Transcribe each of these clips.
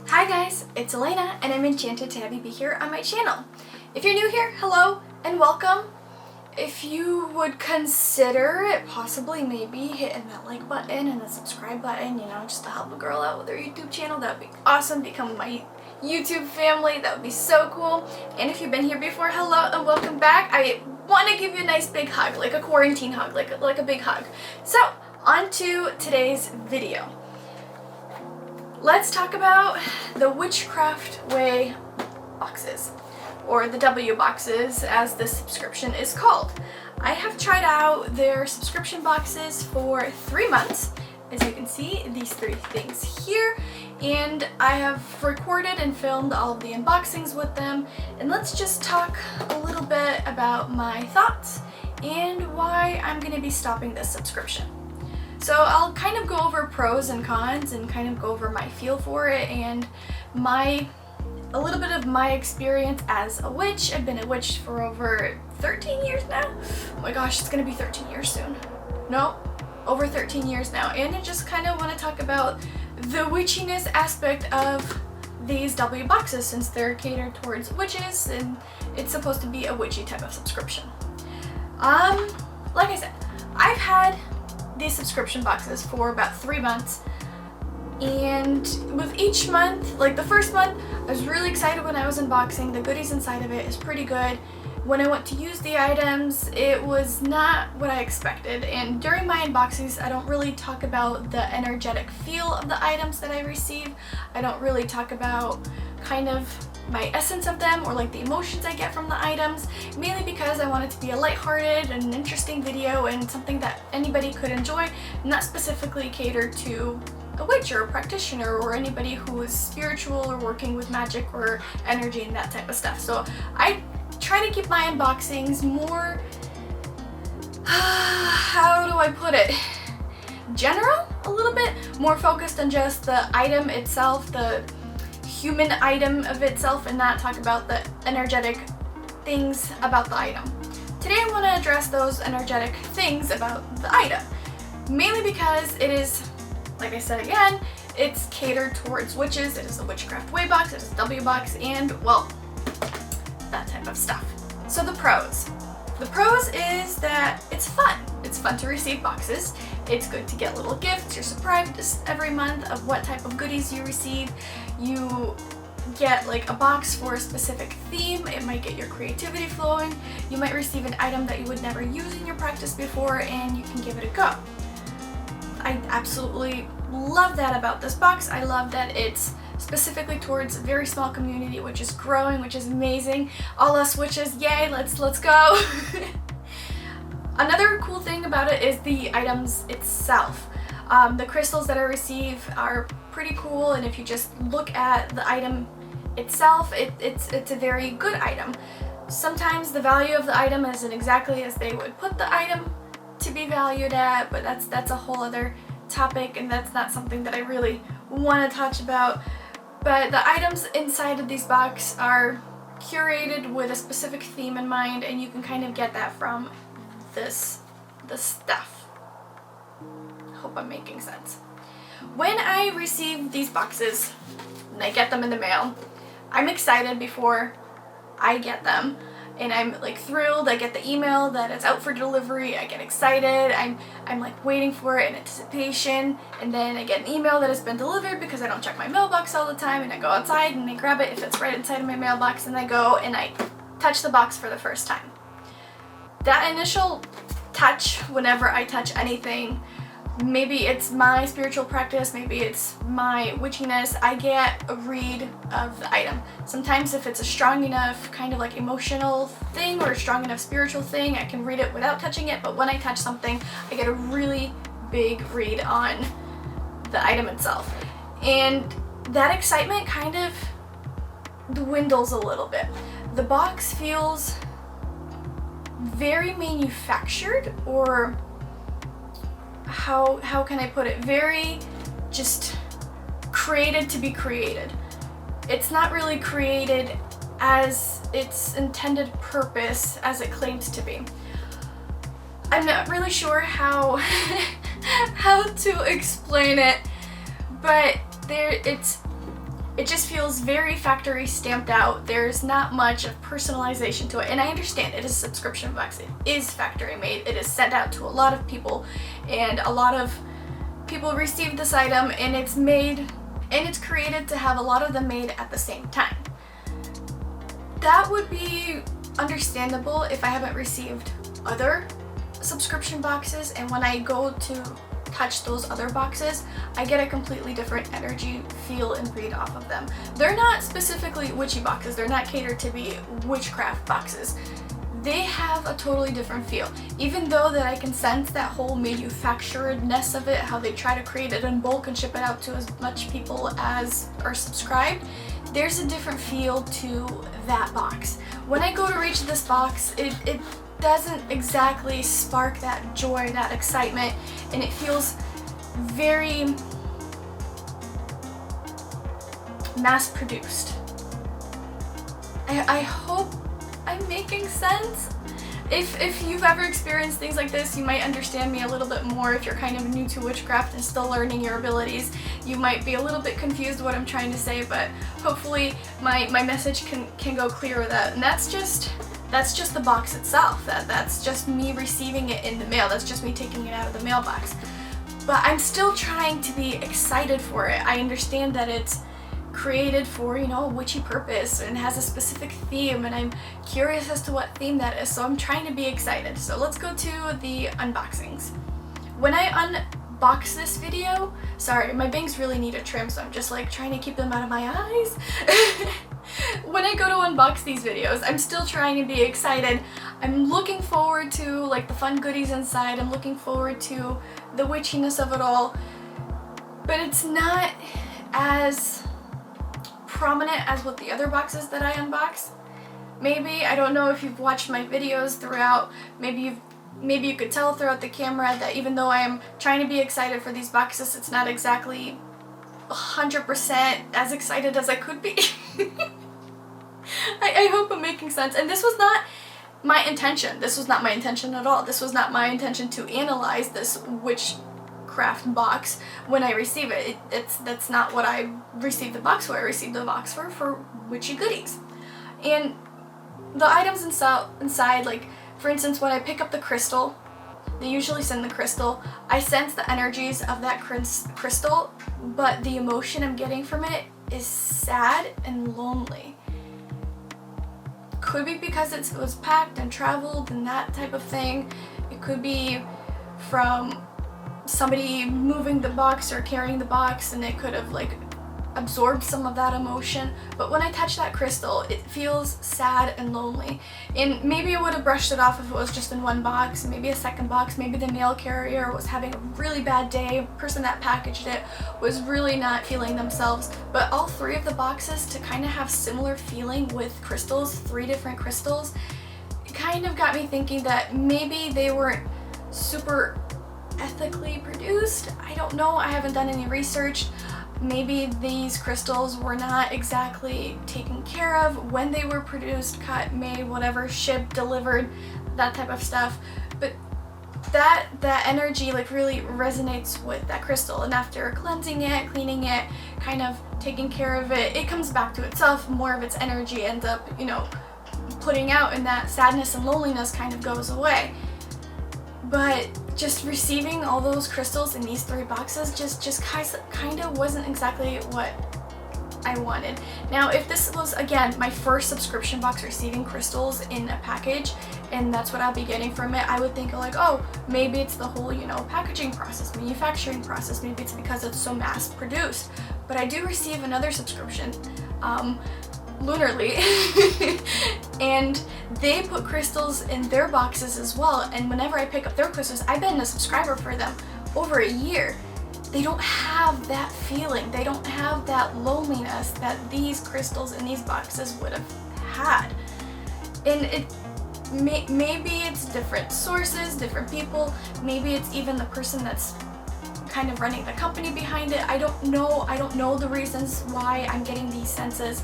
Hi guys, it's Elena and I'm enchanted to have you be here on my channel. If you're new here, hello and welcome. If you would consider it possibly maybe hitting that like button and the subscribe button, just to help a girl out with her YouTube channel, that would be awesome. Become my YouTube family, that would be so cool. And if you've been here before, hello and welcome back. I want to give you a nice big hug, like a quarantine hug, like a big hug. So, on to today's video. Let's talk about the Witchcraft Way boxes, or the W boxes as this subscription is called. I have tried out their subscription boxes for 3 months, as you can see, these 3 things here, and I have recorded and filmed all of the unboxings with them, and let's just talk a little bit about my thoughts and why I'm going to be stopping this subscription. So I'll kind of go over pros and cons and kind of go over my feel for it and a little bit of my experience as a witch. I've been a witch for over 13 years now. Oh my gosh, it's gonna be 13 years soon. No, over 13 years now. And I just kind of want to talk about the witchiness aspect of these W boxes, since they're catered towards witches and it's supposed to be a witchy type of subscription. Like I said, I've had these subscription boxes for about 3 months, and with each month, like the first month, I was really excited when I was unboxing. The goodies inside of it is pretty good. When I went to use the items, it was not what I expected, and during my unboxings I don't really talk about the energetic feel of the items that I receive. I don't really talk about kind of my essence of them or like the emotions I get from the items, mainly because I want it to be a lighthearted and interesting video and something that anybody could enjoy, not specifically catered to a witch or a practitioner or anybody who is spiritual or working with magic or energy and that type of stuff. So I try to keep my unboxings more, how do I put it, general, a little bit more focused on just the item itself, the human item of itself, and not talk about the energetic things about the item. Today I want to address those energetic things about the item, mainly because it is, like I said again, it's catered towards witches. It is a Witchcraft Way box, it is a W box, and well, that type of stuff. So the pros. The pros is that it's fun. It's fun to receive boxes. It's good to get little gifts. You're surprised every month of what type of goodies you receive. You get like a box for a specific theme. It might get your creativity flowing. You might receive an item that you would never use in your practice before, and you can give it a go. I absolutely love that about this box. I love that it's specifically towards a very small community, which is growing, which is amazing. All us witches, yay, let's go. Another cool thing about it is the items itself. The crystals that I receive are pretty cool, and if you just look at the item itself, it's a very good item. Sometimes the value of the item isn't exactly as they would put the item to be valued at, but that's a whole other topic, and that's not something that I really want to touch about. But the items inside of these boxes are curated with a specific theme in mind, and you can kind of get that from the stuff. Hope I'm making sense. When I receive these boxes and I get them in the mail, I'm excited before I get them, and I'm like thrilled. I get the email that it's out for delivery. I get excited. I'm like waiting for it in anticipation, and then I get an email that it's been delivered because I don't check my mailbox all the time, and I go outside and I grab it if it's right inside of my mailbox, and I go and I touch the box for the first time. That initial touch, whenever I touch anything, maybe it's my spiritual practice, maybe it's my witchiness, I get a read of the item. Sometimes if it's a strong enough kind of like emotional thing or a strong enough spiritual thing, I can read it without touching it, but when I touch something, I get a really big read on the item itself. And that excitement kind of dwindles a little bit. The box feels very manufactured, or how can I put it? Very just created to be created. It's not really created as its intended purpose as it claims to be. I'm not really sure how how to explain it, but It just feels very factory stamped out. There's not much of personalization to it. And I understand it is a subscription box. It is factory made. It is sent out to a lot of people, and a lot of people receive this item, and it's made and it's created to have a lot of them made at the same time. That would be understandable if I haven't received other subscription boxes, and when I go to touch those other boxes, I get a completely different energy, feel, and read off of them. They're not specifically witchy boxes. They're not catered to be witchcraft boxes. They have a totally different feel. Even though that I can sense that whole manufacturedness of it, how they try to create it in bulk and ship it out to as much people as are subscribed, there's a different feel to that box. When I go to reach this box, it doesn't exactly spark that joy, that excitement, and it feels very mass-produced. I hope I'm making sense. If you've ever experienced things like this, you might understand me a little bit more. If you're kind of new to witchcraft and still learning your abilities, you might be a little bit confused what I'm trying to say, but hopefully my message can go clear with that. And that's just the box itself. That's just me receiving it in the mail. That's just me taking it out of the mailbox. But I'm still trying to be excited for it. I understand that it's created for, you know, a witchy purpose and has a specific theme, and I'm curious as to what theme that is, so I'm trying to be excited. So let's go to the unboxings. When I unbox this video, sorry, my bangs really need a trim, so I'm just like trying to keep them out of my eyes. When I go to unbox these videos, I'm still trying to be excited. I'm looking forward to like the fun goodies inside. I'm looking forward to the witchiness of it all, but it's not as prominent as with the other boxes that I unbox. Maybe, I don't know if you've watched my videos throughout, maybe you could tell throughout the camera that even though I am trying to be excited for these boxes, it's not exactly 100% as excited as I could be. I hope I'm making sense. And this was not my intention. This was not my intention at all. This was not my intention to analyze this witchcraft box when I receive it. That's not what I received the box for. I received the box for witchy goodies. And the items inside, like for instance, when I pick up the crystal, they usually send the crystal. I sense the energies of that crystal, but the emotion I'm getting from it is sad and lonely. Could be because it was packed and traveled and that type of thing. It could be from somebody moving the box or carrying the box, and it could have like absorbed some of that emotion. But when I touch that crystal, it feels sad and lonely. And maybe I would have brushed it off if it was just in one box, maybe a second box, maybe the mail carrier was having a really bad day, the person that packaged it was really not feeling themselves. But all three of the boxes to kind of have similar feeling with crystals, 3 different crystals, it kind of got me thinking that maybe they weren't super ethically produced. I don't know, I haven't done any research. Maybe these crystals were not exactly taken care of when they were produced, cut, made, whatever, shipped, delivered, that type of stuff. But that energy like really resonates with that crystal, and after cleansing it, cleaning it, kind of taking care of it, it comes back to itself. More of its energy ends up, you know, putting out, and that sadness and loneliness kind of goes away. But just receiving all those crystals in these 3 boxes just kind of wasn't exactly what I wanted. Now, if this was, again, my first subscription box receiving crystals in a package, and that's what I'll be getting from it, I would think like, oh, maybe it's the whole, you know, packaging process, manufacturing process, maybe it's because it's so mass produced. But I do receive another subscription, lunarly, and they put crystals in their boxes as well, and whenever I pick up their crystals, I've been a subscriber for them over a year. They don't have that feeling, they don't have that loneliness that these crystals in these boxes would have had. And maybe it's different sources, different people, maybe it's even the person that's kind of running the company behind it. I don't know the reasons why I'm getting these senses,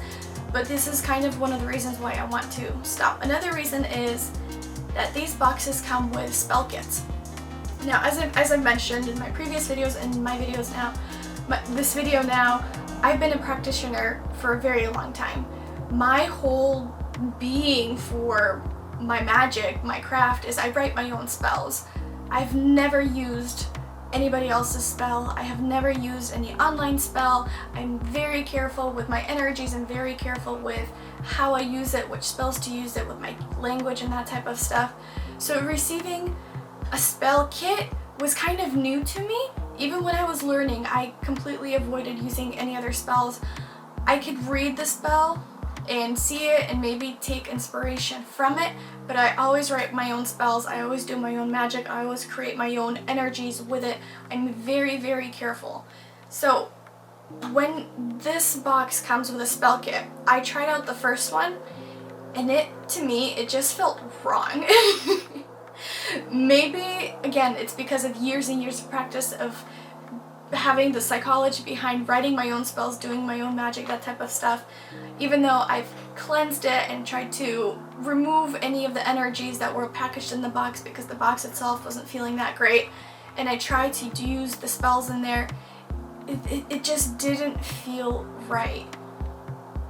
but this is kind of one of the reasons why I want to stop. Another reason is that these boxes come with spell kits. Now, as I mentioned in my previous videos and my videos now, this video now, I've been a practitioner for a very long time. My whole being for my magic, my craft, is I write my own spells. I've never used anybody else's spell. I have never used any online spell. I'm very careful with my energies and very careful with how I use it, which spells to use it, with my language and that type of stuff. So receiving a spell kit was kind of new to me. Even when I was learning, I completely avoided using any other spells. I could read the spell and see it and maybe take inspiration from it, but I always write my own spells. I always do my own magic. I always create my own energies with it. I'm very, very careful. So when this box comes with a spell kit, I tried out the first one, and to me, it just felt wrong. Maybe, again, it's because of years and years of practice of having the psychology behind writing my own spells, doing my own magic, that type of stuff. Even though I've cleansed it and tried to remove any of the energies that were packaged in the box because the box itself wasn't feeling that great, and I tried to use the spells in there, it just didn't feel right.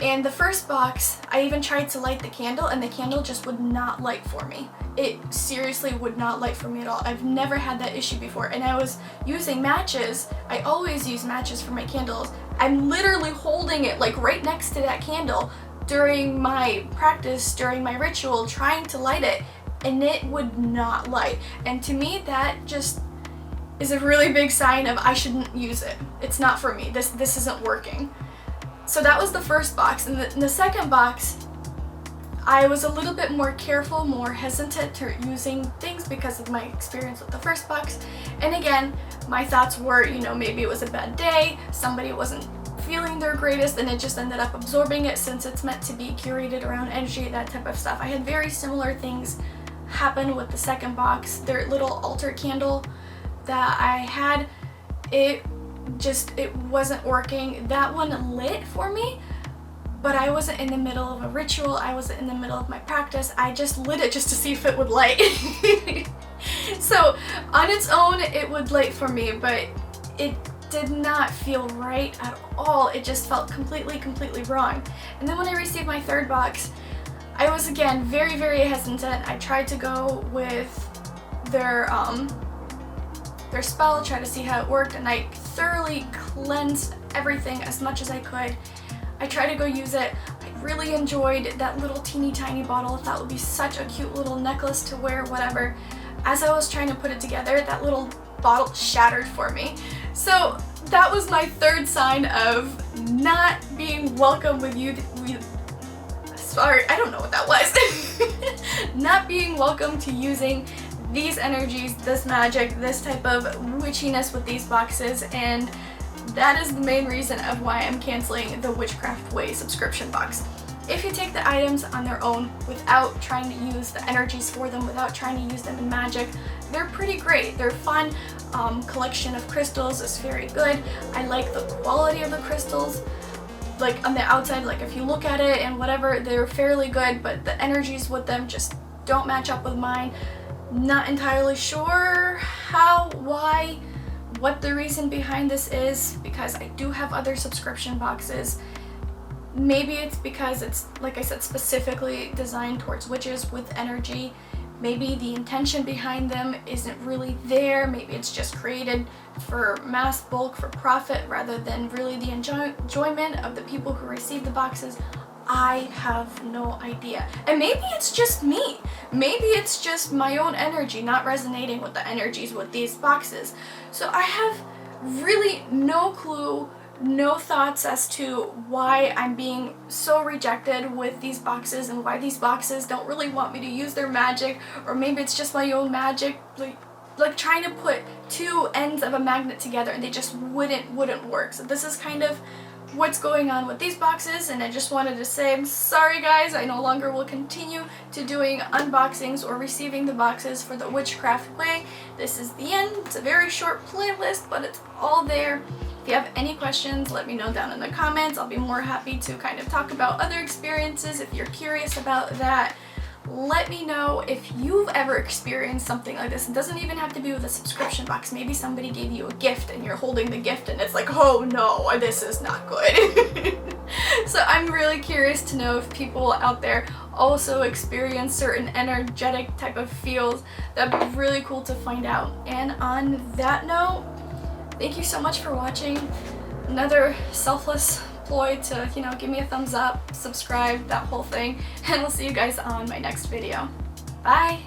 And the first box, I even tried to light the candle, and the candle just would not light for me. It seriously would not light for me at all. I've never had that issue before. And I was using matches. I always use matches for my candles. I'm literally holding it like right next to that candle during my practice, during my ritual, trying to light it, and it would not light. And to me, that just is a really big sign of I shouldn't use it. It's not for me. This isn't working. So that was the first box. And the second box, I was a little bit more careful, more hesitant to using things because of my experience with the first box. And again, my thoughts were, maybe it was a bad day, somebody wasn't feeling their greatest, and it just ended up absorbing it since it's meant to be curated around energy, that type of stuff. I had very similar things happen with the second box. Their little altar candle that I had, it wasn't working. That one lit for me, but I wasn't in the middle of a ritual. I wasn't in the middle of my practice. I just lit it just to see if it would light. So on its own, it would light for me, but it did not feel right at all. It just felt completely wrong. And then when I received my third box, I was again very, very hesitant. I tried to go with their spell, try to see how it worked, and I thoroughly cleansed everything as much as I could. I tried to go use it. I really enjoyed that little teeny tiny bottle. I thought it would be such a cute little necklace to wear, whatever. As I was trying to put it together, that little bottle shattered for me. So that was my third sign of not being welcome with you. Sorry, I don't know what that was. Not being welcome to using these energies, this magic, this type of witchiness with these boxes, and that is the main reason of why I'm canceling the Witchcraft Way subscription box. If you take the items on their own without trying to use the energies for them, without trying to use them in magic, they're pretty great. They're fun. Collection of crystals is very good. I like the quality of the crystals. Like on the outside, like if you look at it and whatever, they're fairly good, but the energies with them just don't match up with mine. Not entirely sure how, why, what the reason behind this is, because I do have other subscription boxes. Maybe it's because it's, like I said, specifically designed towards witches with energy. Maybe the intention behind them isn't really there. Maybe it's just created for mass bulk, for profit, rather than really the enjoyment of the people who receive the boxes. I have no idea. And maybe it's just me. Maybe it's just my own energy not resonating with the energies with these boxes. So I have really no clue, no thoughts as to why I'm being so rejected with these boxes and why these boxes don't really want me to use their magic, or maybe it's just my own magic, like trying to put two ends of a magnet together and they just wouldn't work. So this is kind of what's going on with these boxes, and I just wanted to say I'm sorry guys, I no longer will continue to doing unboxings or receiving the boxes for the Witchcraft Way. This is the end. It's a very short playlist, but it's all there. If you have any questions, let me know down in the comments. I'll be more happy to kind of talk about other experiences if you're curious about that. Let me know if you've ever experienced something like this. It doesn't even have to be with a subscription box. Maybe somebody gave you a gift and you're holding the gift and it's like, oh no, this is not good. So I'm really curious to know if people out there also experience certain energetic type of feels. That'd be really cool to find out. And on that note, thank you so much for watching. Another selfless ploy to, give me a thumbs up, subscribe, that whole thing, and I'll see you guys on my next video. Bye!